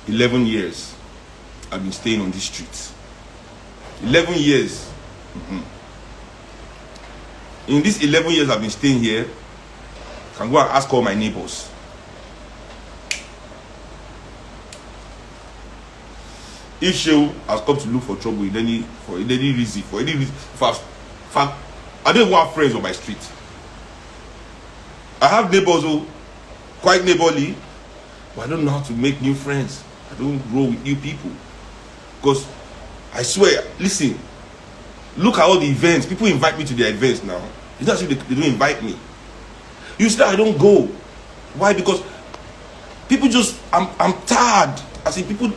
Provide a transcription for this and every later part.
11 years I've been staying on these streets. 11 years. In these 11 years I've been staying here, I can go and ask all my neighbors. If Shehu has come to look for trouble in any reason, I don't even have friends on my street. I have neighbors who quite neighborly, but I don't know how to make new friends. I don't grow with new people. Because I swear, listen, look at all the events. People invite me to their events now. It's not as if they don't invite me. You see that I don't go. Why? Because people just, I'm tired. I see people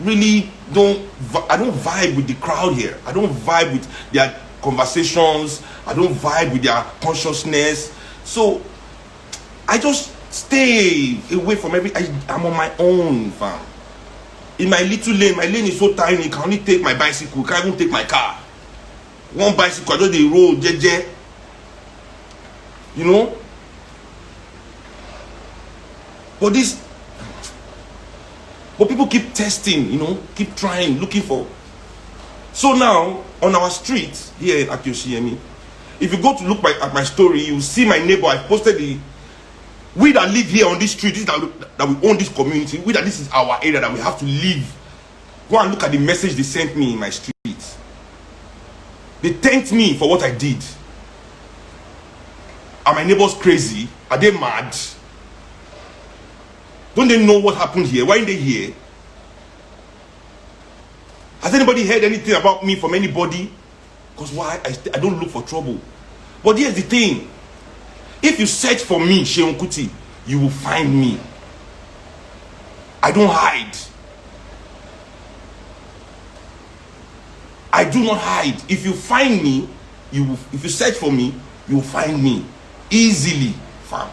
really I don't vibe with the crowd here. I don't vibe with their conversations. I don't vibe with their consciousness. So I just stay away from I'm on my own, fam. In my little lane, my lane is so tiny, I can only take my bicycle, can't even take my car. One bicycle, I just the road, jeje. You know? But people keep testing, you know, keep trying, looking for. So now, on our street here at Akioshiemi, if you go to look at my story, you see my neighbor. I posted we that live here on this street, that we own this community, this is our area that we have to live. Go and look at the message they sent me in my street. They thanked me for what I did. Are my neighbors crazy? Are they mad? Don't they know what happened here? Why aren't they here? Has anybody heard anything about me from anybody? Because why? I don't look for trouble. But here's the thing. If you search for me, Seun Kuti, you will find me. I don't hide. I do not hide. If you find me, if you search for me, you will find me. Easily, fam.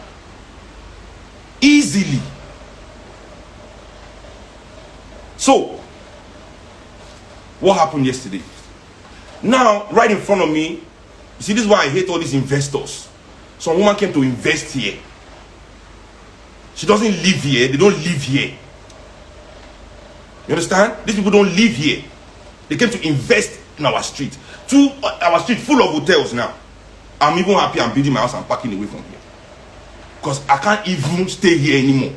Easily. So, what happened yesterday? Now, right in front of me, you see, this is why I hate all these investors. Some woman came to invest here. She doesn't live here. They don't live here. You understand? These people don't live here. They came to invest in our street. Our street full of hotels now. I'm even happy I'm building my house and parking away from here. Because I can't even stay here anymore.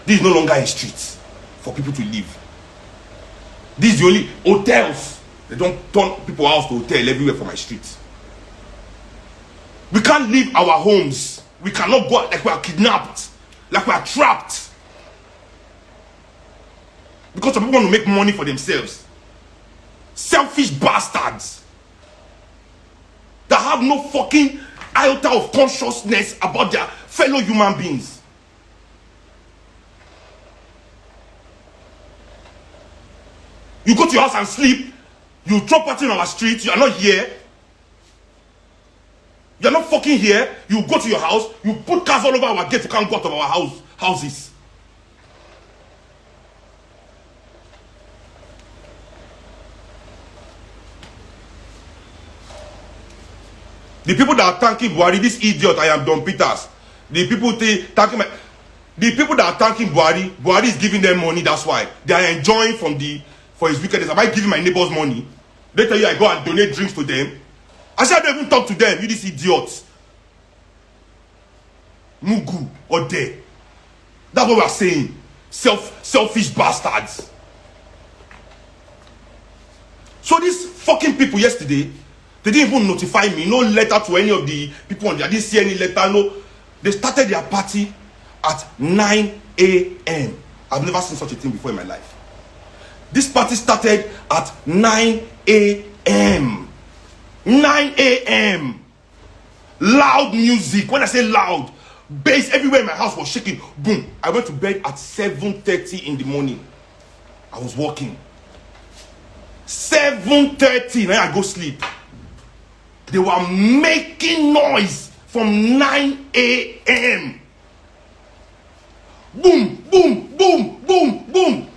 This is no longer a street for people to live. This is the only hotels. They don't turn people house to hotel everywhere for my street. We can't leave our homes. We cannot go out like we are kidnapped, like we are trapped. Because some people want to make money for themselves. Selfish bastards that have no fucking iota of consciousness about their fellow human beings. You go to your house and sleep. You throw party on our street. You are not here. You are not fucking here. You go to your house. You put cars all over our gate. You can't go out of our houses. The people that are thanking Buhari, this idiot, I am Don Peters. The people that are thanking Buhari, Buhari is giving them money. That's why they are enjoying for his wickedness. Am I giving my neighbors money? They tell you I go and donate drinks to them. I said I don't even talk to them. You these idiots. Mugu or they. That's what we are saying. Selfish bastards. So these fucking people yesterday, they didn't even notify me. No letter to any of the people on there. I didn't see any letter. No. They started their party at 9 a.m. I've never seen such a thing before in my life. This party started at 9 a.m. 9 a.m. Loud music. When I say loud, bass everywhere in my house was shaking. Boom. I went to bed at 7:30 in the morning. I was walking. 7:30. Now I go sleep. They were making noise from 9 a.m. Boom, boom, boom, boom, boom.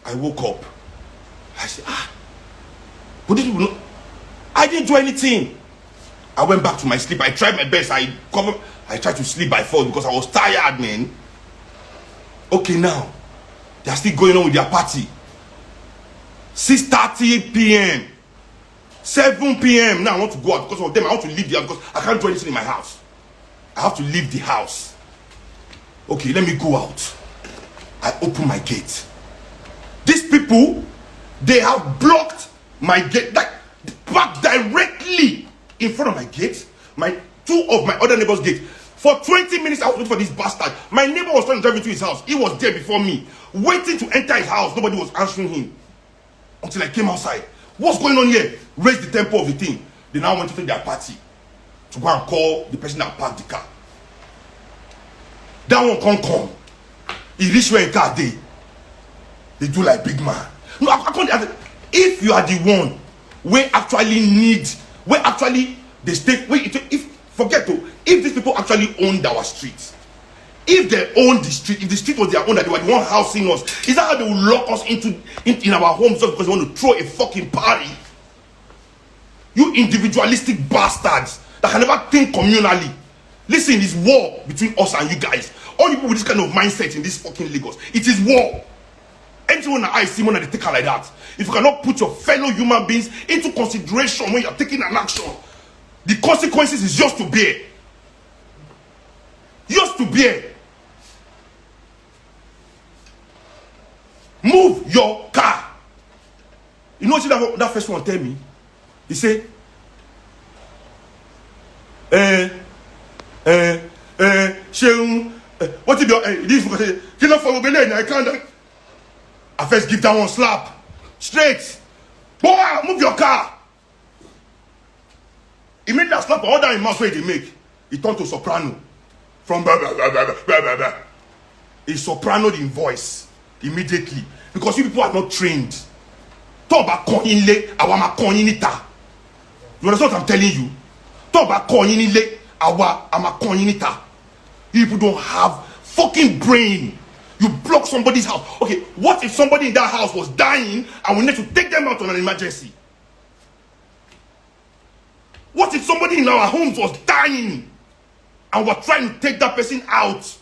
I woke up. I said, but these people know. I didn't do anything. I went back to my sleep. I tried my best. I tried to sleep by 4 because I was tired, man. Okay, now they are still going on with their party. 6:30 p.m. 7 p.m. Now I want to go out because of them. I want to leave the house because I can't do anything in my house. I have to leave the house. Okay, let me go out. I open my gate. These people, they have blocked my gate, like back directly in front of my gate. Two of my other neighbors' gate. For 20 minutes, I was waiting for this bastard. My neighbor was trying to drive into his house. He was there before me, waiting to enter his house. Nobody was answering him until I came outside. What's going on here? Raise the tempo of the thing. They now went to take their party to go and call the person that parked the car. That one can't come. He reached where in car they do like big man. No, I can't. If you are the one where actually need, where actually they stay, if forget to, if these people actually owned our streets, if they owned the street, if the street was their own, that they were the one housing us, is that how they will lock us in our homes just because they want to throw a fucking party? You individualistic bastards that can never think communally. Listen, it's war between us and you guys. All you people with this kind of mindset in this fucking Lagos, it is war. Anyone that I see one that they take her like that. If you cannot put your fellow human beings into consideration when you are taking an action, the consequences is yours to bear. Yours to bear. Move your car. You know what that first one tell me? He say, what if this cannot follow me? I can't. I first give that one slap. Straight. Boy, move your car. He made that slap all that in mouth where they make. He turned to soprano. From blah, blah, blah, blah, blah, blah, blah. He sopranoed in voice immediately. Because you people are not trained. Talk about koinle, awama koinita. You understand what I'm telling you? Talk about koinle, awama koinita. You people don't have fucking brain. You block somebody's house. Okay, what if somebody in that house was dying and we need to take them out on an emergency? What if somebody in our homes was dying and we're trying to take that person out?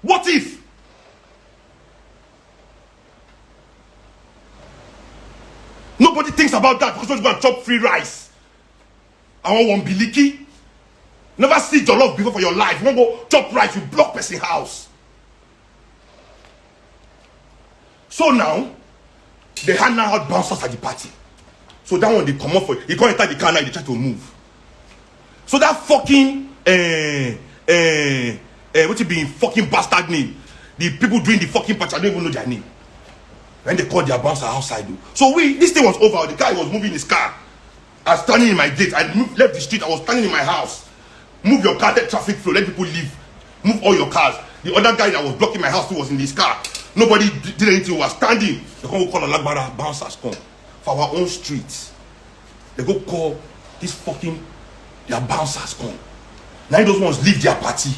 What if? Nobody thinks about that because we're going to chop free rice. I want one biliki. Never see jollof before for your life. You want to go chop rice, you block person house. So now, they hand out bouncers at the party. So that one they come up for it. He can't enter the car now, they try to move. So that fucking what it be fucking bastard name. The people doing the fucking party, I don't even know their name. When they called their bouncer outside. So this thing was over. The guy was moving his car. I was standing in my gate. I left the street. I was standing in my house. Move your car, let traffic flow, let people leave. Move all your cars. The other guy that was blocking my house too was in his car. Nobody did anything. We were standing. They go call Alagbara bouncers come for our own streets. They go call this fucking their bouncers come. Now those ones leave their party.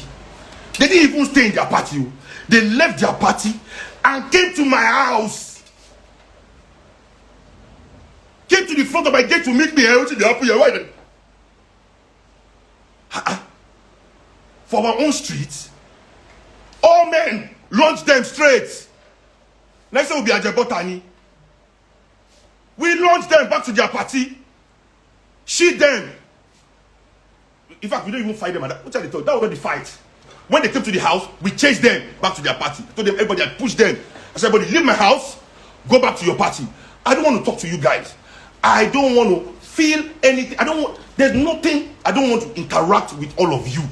They didn't even stay in their party. They left their party and came to my house. Came to the front of my gate to meet me. For our own streets, all men launch them straight. Next time will be Ajebotani. We launch them back to their party, shoot them. In fact, we don't even fight them. What are they talking? That was not the fight. When they came to the house, we chased them back to their party. I told them, everybody, I pushed them. I said, everybody, leave my house, go back to your party. I don't want to talk to you guys. I don't want to feel anything. There's nothing. I don't want to interact with all of you.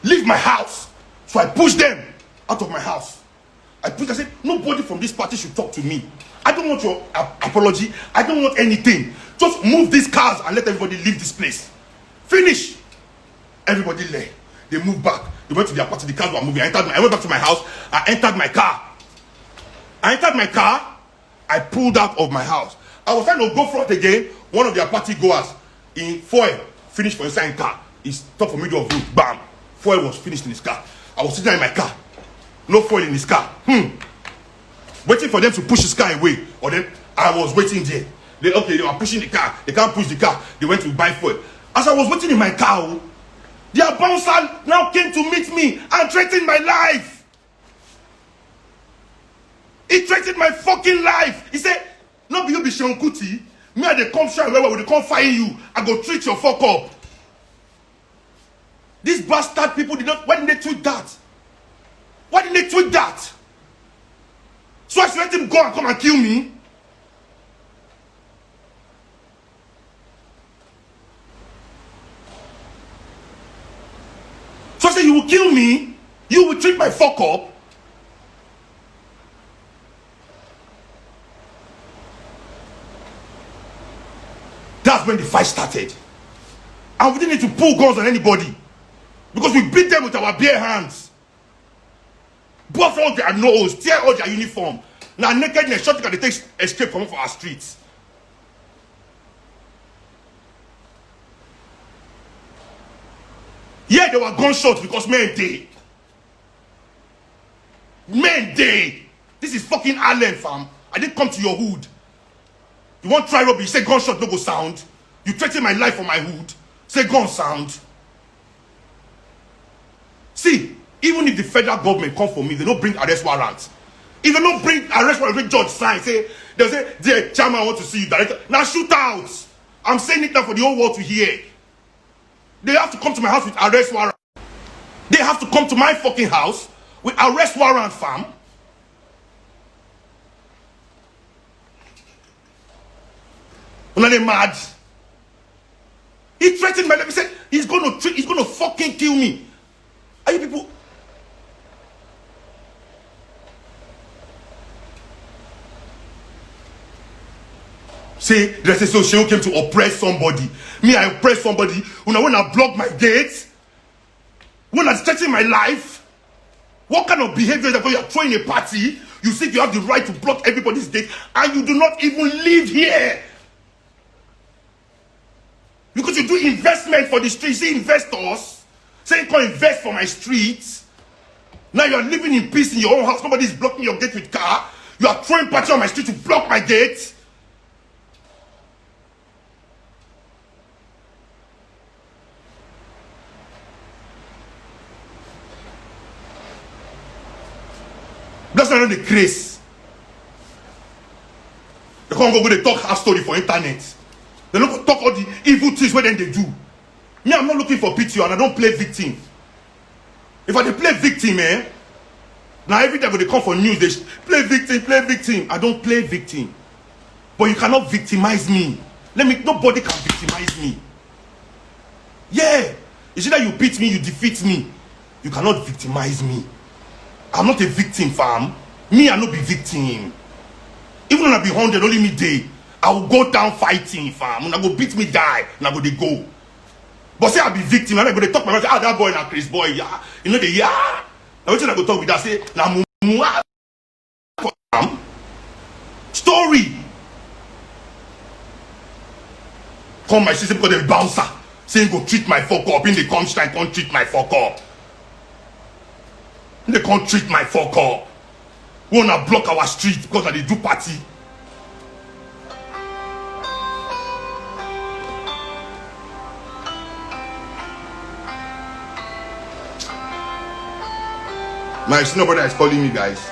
Leave my house. So I pushed them out of my house. I said, nobody from this party should talk to me. I don't want your apology. I don't want anything. Just move these cars and let everybody leave this place. Finish. Everybody left. They moved back. They went to their party. The cars were moving. I went back to my house. I entered my car. I pulled out of my house. I was trying to go front again. One of their party goers in foil finished for inside car. He stopped for middle of road. Bam. Foil was finished in his car. I was sitting in my car. No foil in his car. Waiting for them to push his car away. Or then I was waiting there. They were pushing the car. They can't push the car. They went to buy foil. As I was waiting in my car, Their bouncer now came to meet me and threatened my life. He threatened my fucking life. He said, no be you be Seun Kuti. Me and they come shine where they come find you. I go treat your fuck up. These bastard people did not. Why didn't they tweet that? Why didn't they tweet that? So I should let him go and come and kill me. So I said, you will kill me. You will treat my fuck up. That's when the fight started. And we didn't need to pull guns on anybody. Because we beat them with our bare hands. Bust all their nose, tear all their uniform. Now nakedness, shot they take escape from our streets. Yeah, there were gunshots because men day. Men day. This is fucking Ireland, fam. I didn't come to your hood. You want try robbery, you say gunshot no go sound. You threaten my life for my hood. Say gun sound. See, even if the federal government come for me, they don't bring arrest warrants. If they don't bring arrest warrant, judge sign, they'll say, the chairman want to see you director. Now shoot out. I'm saying it now for the whole world to hear. They have to come to my house with arrest warrant. They have to come to my fucking house with arrest warrant, fam. When they mad. He threatened my life. He said he's gonna fucking kill me. Are you people? Say there's a social came to oppress somebody. Me, I oppress somebody. When I block my gates, when I threaten my life, what kind of behavior is that? When you are throwing a party, you think you have the right to block everybody's gate, and you do not even live here. Because you do investment for the street. See investors saying come invest for my streets. Now you are living in peace in your own house. Nobody is blocking your gate with car. You are throwing party on my street to block my gate. That's not the craze. They can't go they talk half story for internet. They don't talk all the evil things where then they do. Me, I'm not looking for pity and I don't play victim. If I play victim, now every time when they come for news, they play victim, play victim. I don't play victim. But you cannot victimize me. Nobody can victimize me. Yeah. It's either you beat me, you defeat me. You cannot victimize me. I'm not a victim, fam. Me, I not be victim. Even when I be 100, only me day. I will go down fighting, fam. When I go beat me, die. And I go, they go. But say I be victim. And I go, they talk my mouth. Ah, that boy na Chris boy, yeah. You know, yeah. Now, what I go talk with that? Say, na mumu. Story. Come my sister because they bouncer. Saying go treat my fuck up. In the come shine, can't treat my fuck up. They can't treat my fuck up. We wanna block our street because they do party. My senior brother is calling me, guys.